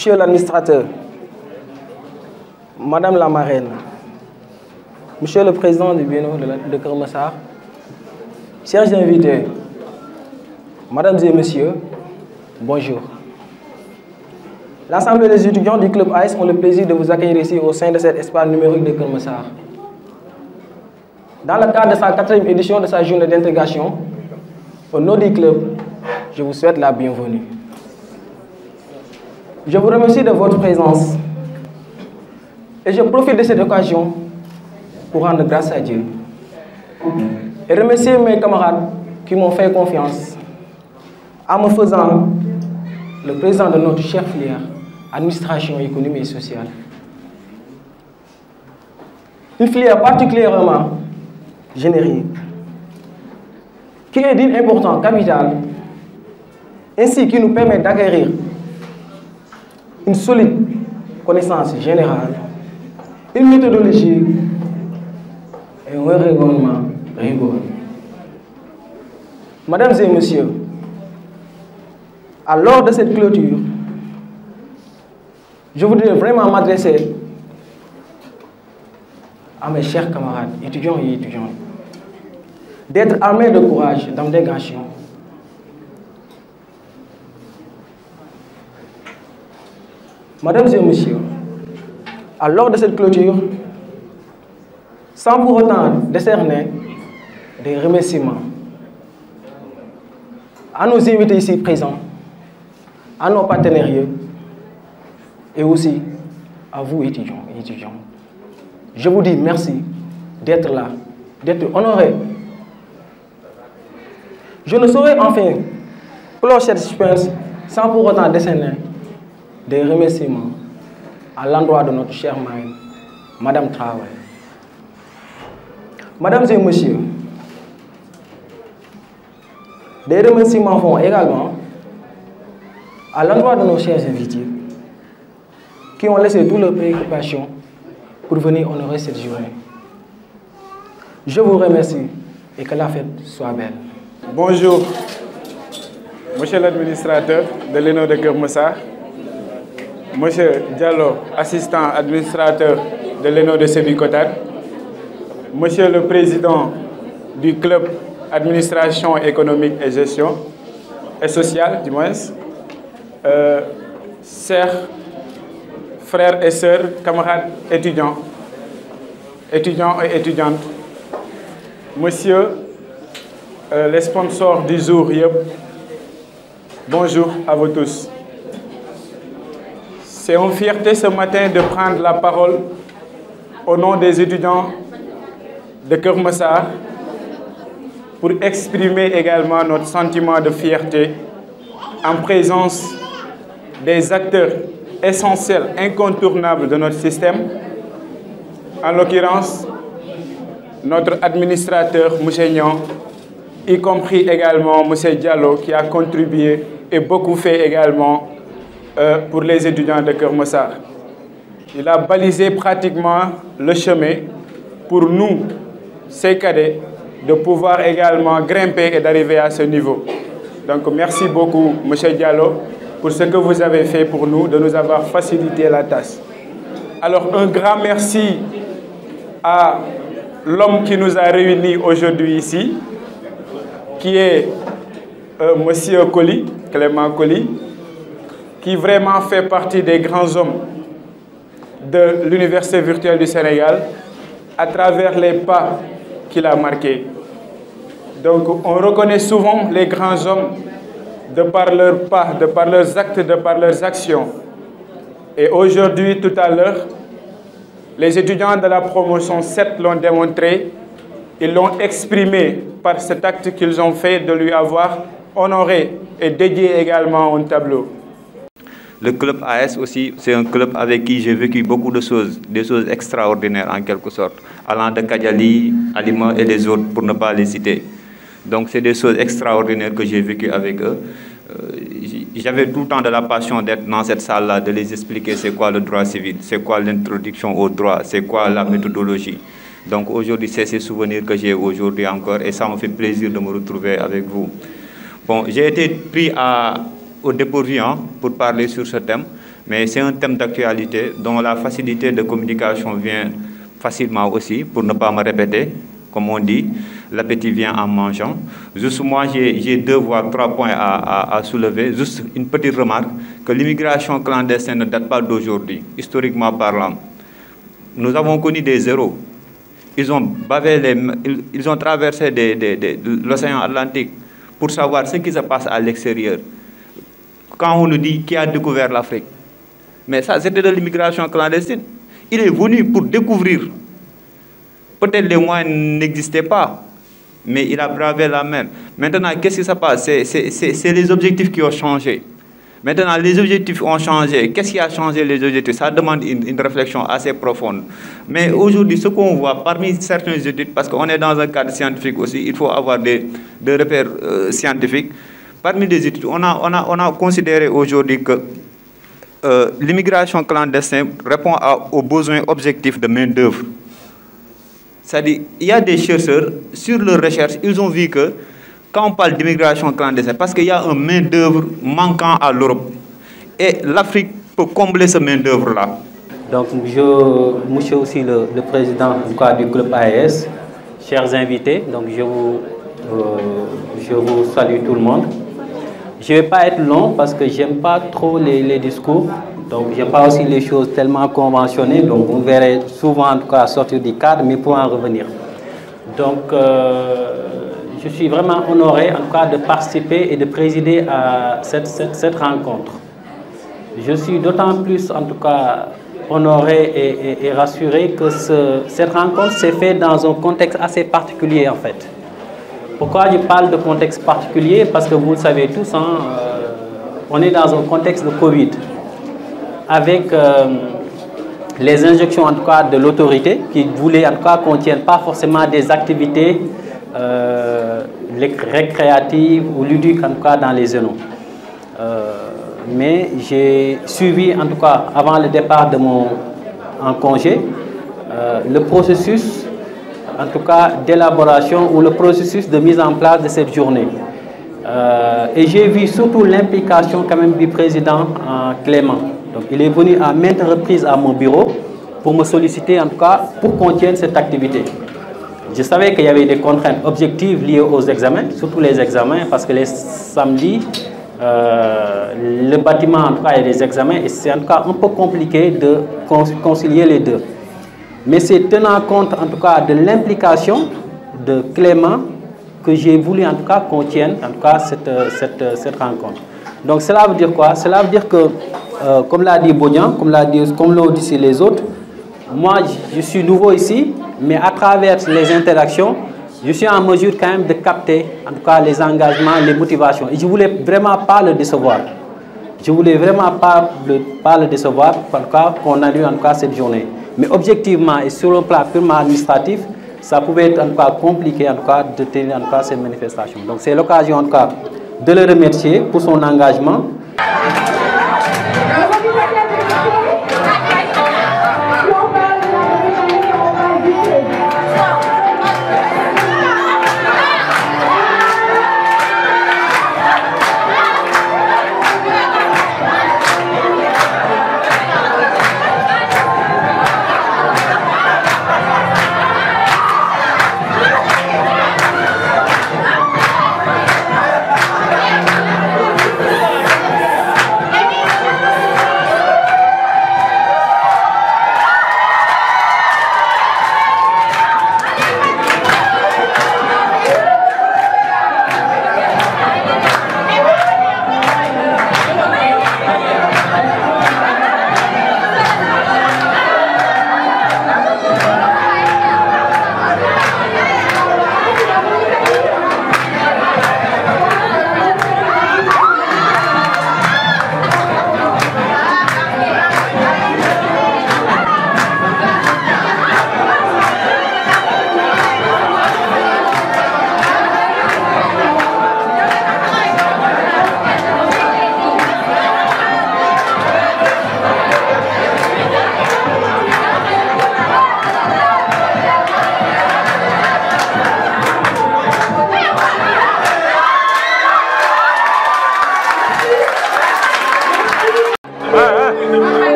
Monsieur l'administrateur, Madame la marraine, Monsieur le président du bureau de Keur Massar, chers invités, Mesdames et Messieurs, bonjour. L'ensemble des étudiants du club AS ont le plaisir de vous accueillir ici au sein de cet espace numérique de Keur Massar. Dans le cadre de sa 4e édition de sa journée d'intégration, au nom du club, je vous souhaite la bienvenue. Je vous remercie de votre présence et je profite de cette occasion pour rendre grâce à Dieu et remercier mes camarades qui m'ont fait confiance en me faisant le président de notre chère filière, administration économique et sociale. Une filière particulièrement générique, qui est d'une importance capitale, ainsi qui nous permet d'acquérir une solide connaissance générale, une méthodologie et un règlement rigoureux. Mesdames et Messieurs, à l'heure de cette clôture, je voudrais vraiment m'adresser à mes chers camarades, étudiants et étudiantes, d'être armés de courage, d'abnégation. Mesdames et Messieurs, à l'heure de cette clôture, sans pour autant décerner des remerciements à nos invités ici présents, à nos partenaires et aussi à vous étudiants et étudiantes. Je vous dis merci d'être là, d'être honorés. Je ne saurais enfin clore cette suspense sans pour autant décerner des remerciements à l'endroit de notre chère marraine, Madame Traoré. Mesdames et Messieurs, des remerciements vont également à l'endroit de nos chers invités qui ont laissé toutes leurs préoccupations pour venir honorer cette journée. Je vous remercie et que la fête soit belle. Bonjour, Monsieur l'administrateur de l'ENO de Keur Massar, Monsieur Diallo, assistant administrateur de l'ENO de Sébikotane, Monsieur le président du club administration économique et gestion, et sociale du moins, chers frères et sœurs, camarades étudiants et étudiantes, Monsieur les sponsors du jour, bonjour à vous tous. C'est une fierté ce matin de prendre la parole au nom des étudiants de Keur Massar pour exprimer également notre sentiment de fierté en présence des acteurs essentiels, incontournables de notre système, en l'occurrence notre administrateur, M. Niang, y compris également M. Diallo, qui a contribué et beaucoup fait également pour les étudiants de Keur Massar. Il a balisé pratiquement le chemin pour nous, ces cadets, de pouvoir également grimper et d'arriver à ce niveau. Donc merci beaucoup, M. Diallo, pour ce que vous avez fait pour nous, de nous avoir facilité la tâche. Alors un grand merci à l'homme qui nous a réunis aujourd'hui ici, qui est M. Colli, Clément Colli, qui vraiment fait partie des grands hommes de l'Université virtuelle du Sénégal à travers les pas qu'il a marqués. Donc on reconnaît souvent les grands hommes de par leurs pas, de par leurs actes, de par leurs actions. Et aujourd'hui, tout à l'heure, les étudiants de la promotion 7 l'ont démontré, ils l'ont exprimé par cet acte qu'ils ont fait de lui avoir honoré et dédié également un tableau. Le club AS aussi, c'est un club avec qui j'ai vécu beaucoup de choses, des choses extraordinaires en quelque sorte, allant de Kadiali, Alima et les autres, pour ne pas les citer. Donc c'est des choses extraordinaires que j'ai vécues avec eux. J'avais tout le temps de la passion d'être dans cette salle-là, de les expliquer c'est quoi le droit civil, c'est quoi l'introduction au droit, c'est quoi la méthodologie. Donc aujourd'hui, c'est ces souvenirs que j'ai aujourd'hui encore et ça me fait plaisir de me retrouver avec vous. Bon, j'ai été pris au dépourvu pour parler sur ce thème, Mais c'est un thème d'actualité dont la facilité de communication vient facilement aussi, pour ne pas me répéter, comme on dit, l'appétit vient en mangeant. Juste moi, j'ai 2 voire 3 points à soulever. Juste une petite remarque, que l'immigration clandestine ne date pas d'aujourd'hui, historiquement parlant. Nous avons connu des zéros. Ils ont ils ont traversé l'océan Atlantique pour savoir ce qui se passe à l'extérieur. Quand on nous dit qui a découvert l'Afrique, mais ça c'était de l'immigration clandestine. Il est venu pour découvrir. Peut-être les moyens n'existaient pas, mais il a bravé la mer. Maintenant, qu'est-ce qui se passe? C'est les objectifs qui ont changé. Maintenant, les objectifs ont changé. Qu'est-ce qui a changé les objectifs? Ça demande une réflexion assez profonde. Mais aujourd'hui, ce qu'on voit parmi certaines études, parce qu'on est dans un cadre scientifique aussi, il faut avoir des repères scientifiques. Parmi les études, on a considéré aujourd'hui que l'immigration clandestine répond aux besoins objectifs de main-d'œuvre. C'est-à-dire, il y a des chercheurs, sur leur recherche, ils ont vu que quand on parle d'immigration clandestine, parce qu'il y a un main-d'œuvre manquant à l'Europe. Et l'Afrique peut combler ce main-d'œuvre-là. Donc, monsieur aussi le président du club AES, chers invités, donc je vous salue tout le monde. Je ne vais pas être long parce que je n'aime pas trop les discours. Donc, je n'aime pas aussi les choses tellement conventionnées. Donc, vous verrez souvent, en tout cas, sortir du cadre, mais pour en revenir. Donc, je suis vraiment honoré, en tout cas, de participer et de présider à cette rencontre. Je suis d'autant plus, en tout cas, honoré et rassuré que cette rencontre s'est faite dans un contexte assez particulier, en fait. Pourquoi je parle de contexte particulier? Parce que vous le savez tous, hein, on est dans un contexte de Covid, avec les injonctions en tout cas de l'autorité qui voulait en tout cas qu'on ne tienne pas forcément des activités récréatives ou ludiques en tout cas dans les zones. Mais j'ai suivi en tout cas avant le départ de en congé le processus en tout cas d'élaboration ou le processus de mise en place de cette journée. Et j'ai vu surtout l'implication quand même du président Clément. Donc il est venu à maintes reprises à mon bureau pour me solliciter en tout cas pour qu'on tienne cette activité. Je savais qu'il y avait des contraintes objectives liées aux examens, surtout les examens, parce que les samedis, le bâtiment en tout cas il y a des examens et c'est en tout cas un peu compliqué de concilier les deux. Mais c'est tenant compte en tout cas de l'implication de Clément que j'ai voulu en tout cas qu'on tienne en tout cas cette rencontre. Donc cela veut dire quoi? Cela veut dire que, comme l'a dit Bodian, comme l'ont dit les autres, moi je suis nouveau ici, mais à travers les interactions, je suis en mesure quand même de capter en tout cas les engagements, les motivations. Et je ne voulais vraiment pas le décevoir. Je ne voulais vraiment pas le décevoir, en tout cas qu'on a eu en tout cas cette journée. Mais objectivement et sur le plan purement administratif, ça pouvait être en tout cas compliqué en tout cas de tenir en tout cas ces manifestations. Donc c'est l'occasion en tout cas de le remercier pour son engagement.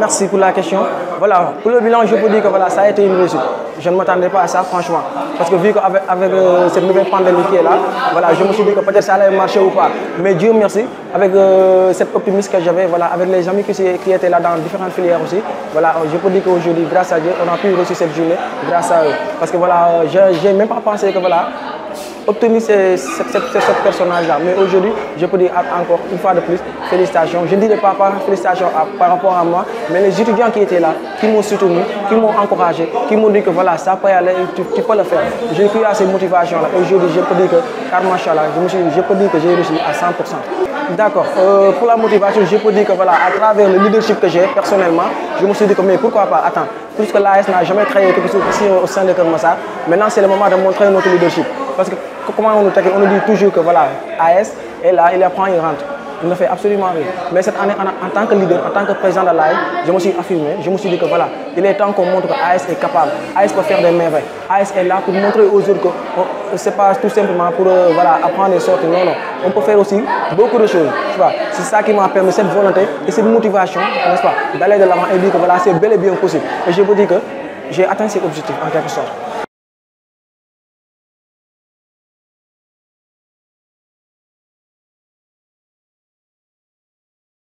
merci pour la question. Voilà, pour le bilan, je peux dire que voilà, ça a été une réussite. Je ne m'attendais pas à ça, franchement. Parce que vu qu'avec cette nouvelle pandémie qui est là, voilà, je me suis dit que peut-être ça allait marcher ou pas. Mais Dieu merci, avec cet optimisme que j'avais, voilà, avec les amis qui étaient là dans différentes filières aussi, voilà, je peux dire qu'aujourd'hui, grâce à Dieu, on a pu réussir cette journée grâce à eux. Parce que voilà, j'ai même pas pensé que voilà, obtenir ce personnage-là. Mais aujourd'hui, je peux dire encore une fois de plus, félicitations. Je ne dirais pas félicitations par rapport à moi, mais les étudiants qui étaient là, qui m'ont soutenu, qui m'ont encouragé, qui m'ont dit que voilà, ça peut aller, tu peux le faire. J'ai cru à ces motivations-là. Aujourd'hui, je peux dire que, car machallah, je peux dire que j'ai réussi à 100%. D'accord. Pour la motivation, je peux dire que voilà, à travers le leadership que j'ai personnellement, je me suis dit que mais pourquoi pas, attends, puisque l'AS n'a jamais créé quelque chose ici au sein de Keur Massar, maintenant c'est le moment de montrer notre leadership. Parce que comment on nous dit toujours que voilà, AS est là, il apprend, il rentre. Il ne fait absolument rien. Mais cette année, en tant que leader, en tant que président de l'AS, je me suis affirmé, je me suis dit que voilà, il est temps qu'on montre que AS est capable, AS peut faire des merveilles. AS est là pour montrer aux autres que ce n'est pas tout simplement pour voilà, apprendre et sortir. Non, non. On peut faire aussi beaucoup de choses. C'est ça qui m'a permis cette volonté et cette motivation, n'est-ce pas, d'aller de l'avant et dire que voilà, c'est bel et bien possible. Et je vous dis que j'ai atteint cet objectif en quelque sorte.